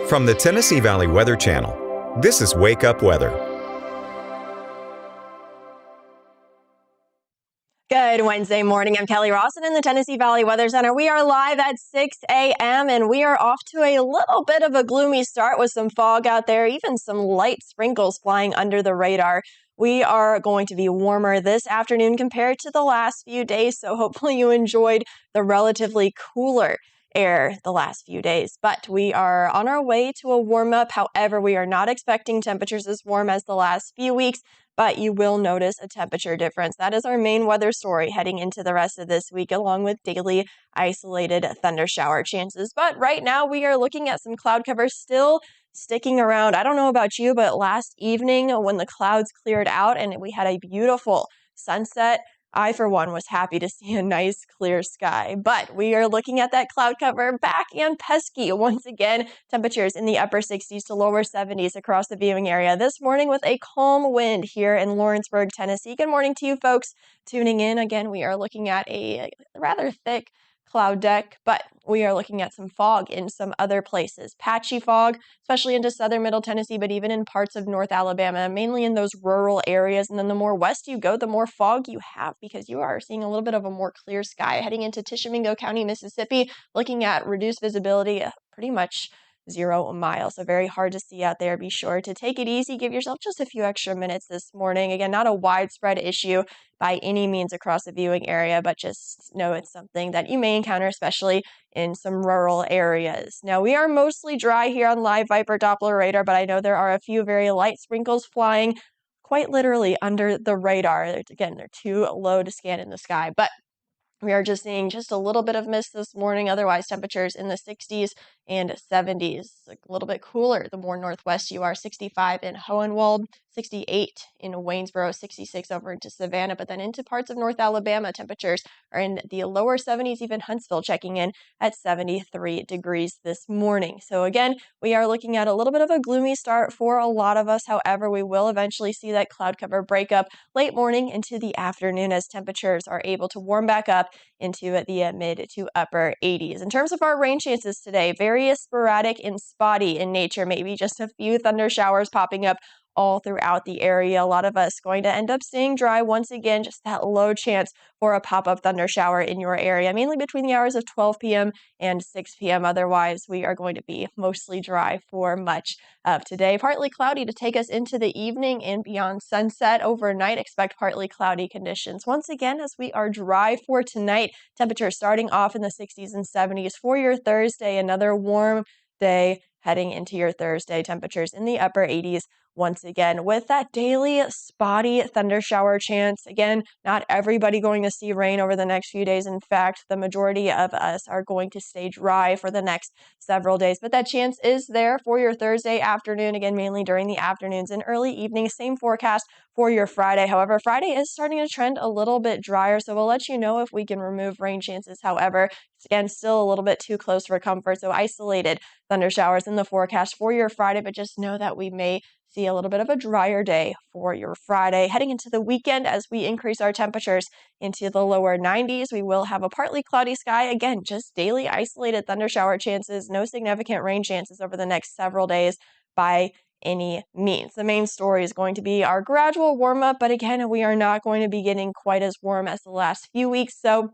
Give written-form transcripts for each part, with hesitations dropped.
From the Tennessee Valley Weather Channel, this is Wake Up Weather. Good Wednesday morning. I'm Kelly Rawson in the Tennessee Valley Weather Center. We are live at 6 a.m. and we are off to a little bit of a gloomy start with some fog out there, even some light sprinkles flying under the radar. We are going to be warmer this afternoon compared to the last few days, so hopefully you enjoyed the relatively cooler air the last few days. But we are on our way to a warm up. However, we are not expecting temperatures as warm as the last few weeks, but you will notice a temperature difference. That is our main weather story heading into the rest of this week, along with daily isolated thunder shower chances. But right now we are looking at some cloud cover still sticking around. I don't know about you, but last evening when the clouds cleared out and we had a beautiful sunset, I, for one, was happy to see a nice clear sky, but we are looking at that cloud cover back and pesky once again. Temperatures in the upper 60s to lower 70s across the viewing area this morning with a calm wind here in Lawrenceburg, Tennessee. Good morning to you folks tuning in. Again, we are looking at a rather thick cloud deck, but we are looking at some fog in some other places. Patchy fog, especially into southern middle Tennessee, but even in parts of North Alabama, mainly in those rural areas. And then the more west you go, the more fog you have because you are seeing a little bit of a more clear sky. Heading into Tishomingo County, Mississippi, looking at reduced visibility, pretty much 0 miles. So very hard to see out there. Be sure to take it easy. Give yourself just a few extra minutes this morning. Again, not a widespread issue by any means across the viewing area, but just know it's something that you may encounter, especially in some rural areas. Now, we are mostly dry here on Live Viper Doppler radar, but I know there are a few very light sprinkles flying quite literally under the radar. Again, they're too low to scan in the sky, but we are just seeing just a little bit of mist this morning. Otherwise, temperatures in the 60s and 70s. A little bit cooler the more northwest you are. 65 in Hohenwald, 68 in Waynesboro, 66 over into Savannah. But then into parts of North Alabama, temperatures are in the lower 70s. Even Huntsville checking in at 73 degrees this morning. So again, we are looking at a little bit of a gloomy start for a lot of us. However, we will eventually see that cloud cover break up late morning into the afternoon as temperatures are able to warm back up into the mid to upper 80s. In terms of our rain chances today, very sporadic and spotty in nature, maybe just a few thunder showers popping up all throughout the area. A lot of us going to end up staying dry once again, just that low chance for a pop-up thunder shower in your area, mainly between the hours of 12 p.m. and 6 p.m. Otherwise, we are going to be mostly dry for much of today. Partly cloudy to take us into the evening and beyond sunset. Overnight, expect partly cloudy conditions. Once again, as we are dry for tonight, temperatures starting off in the 60s and 70s for your Thursday. Another warm day heading into your Thursday. Temperatures in the upper 80s once again with that daily spotty thunder shower chance. Again, not everybody going to see rain over the next few days. In fact, the majority of us are going to stay dry for the next several days, but that chance is there for your Thursday afternoon. Again, mainly during the afternoons and early evenings. Same forecast for your Friday. However, Friday is starting to trend a little bit drier, so we'll let you know if we can remove rain chances. However, again, still a little bit too close for comfort, so isolated thunder showers in the forecast for your Friday, but just know that we may see a little bit of a drier day for your Friday. Heading into the weekend, as we increase our temperatures into the lower 90s, we will have a partly cloudy sky. Again, just daily isolated thunder shower chances, no significant rain chances over the next several days by any means. The main story is going to be our gradual warm up, but again, we are not going to be getting quite as warm as the last few weeks. So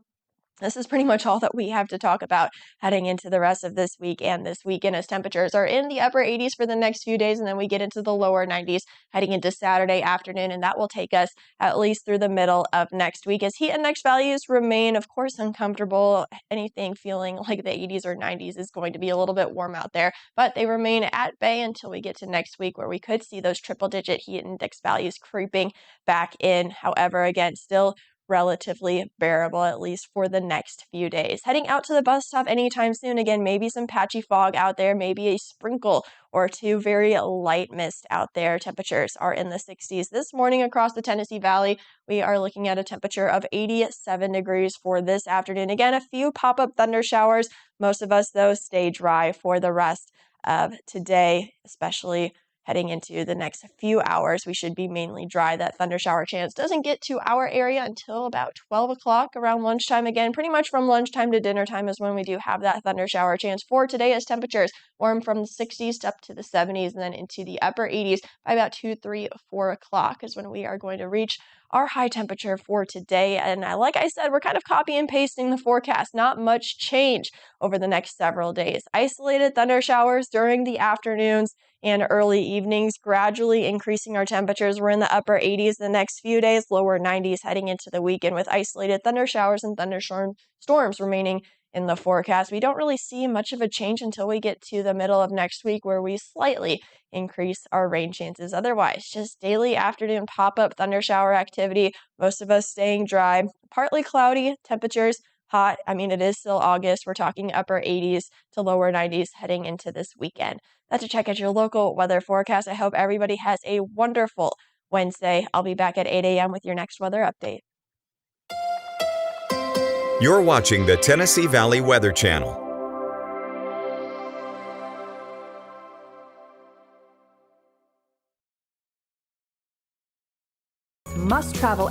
this is pretty much all that we have to talk about heading into the rest of this week and this weekend, as temperatures are in the upper 80s for the next few days, and then we get into the lower 90s heading into Saturday afternoon, and that will take us at least through the middle of next week as heat index values remain, of course, uncomfortable. Anything feeling like the 80s or 90s is going to be a little bit warm out there, but they remain at bay until we get to next week, where we could see those triple-digit heat index values creeping back in. However, again, still relatively bearable, at least for the next few days. Heading out to the bus stop anytime soon. Again, maybe some patchy fog out there, maybe a sprinkle or two, very light mist out there. Temperatures are in the 60s this morning across the Tennessee Valley. We are looking at a temperature of 87 degrees for this afternoon. Again, a few pop-up thunder showers. Most of us, though, stay dry for the rest of today, especially heading into the next few hours. We should be mainly dry. That thunder shower chance doesn't get to our area until about 12 o'clock around lunchtime. Again, pretty much from lunchtime to dinner time is when we do have that thunder shower chance. For today, as temperatures warm from the 60s up to the 70s and then into the upper 80s by about 2, 3, 4 o'clock is when we are going to reach our high temperature for today. And like I said, we're kind of copy and pasting the forecast. Not much change over the next several days. Isolated thunder showers during the afternoons and early evenings, gradually increasing our temperatures. We're in the upper 80s the next few days, lower 90s heading into the weekend with isolated thunder showers and thunderstorms remaining in the forecast. We don't really see much of a change until we get to the middle of next week where we slightly increase our rain chances. Otherwise, just daily afternoon pop-up thunder shower activity, most of us staying dry, partly cloudy, temperatures hot. I mean, it is still August. We're talking upper 80s to lower 90s heading into this weekend. That's a check at your local weather forecast. I hope everybody has a wonderful Wednesday. I'll be back at 8 a.m. with your next weather update. You're watching the Tennessee Valley Weather Channel. Must travel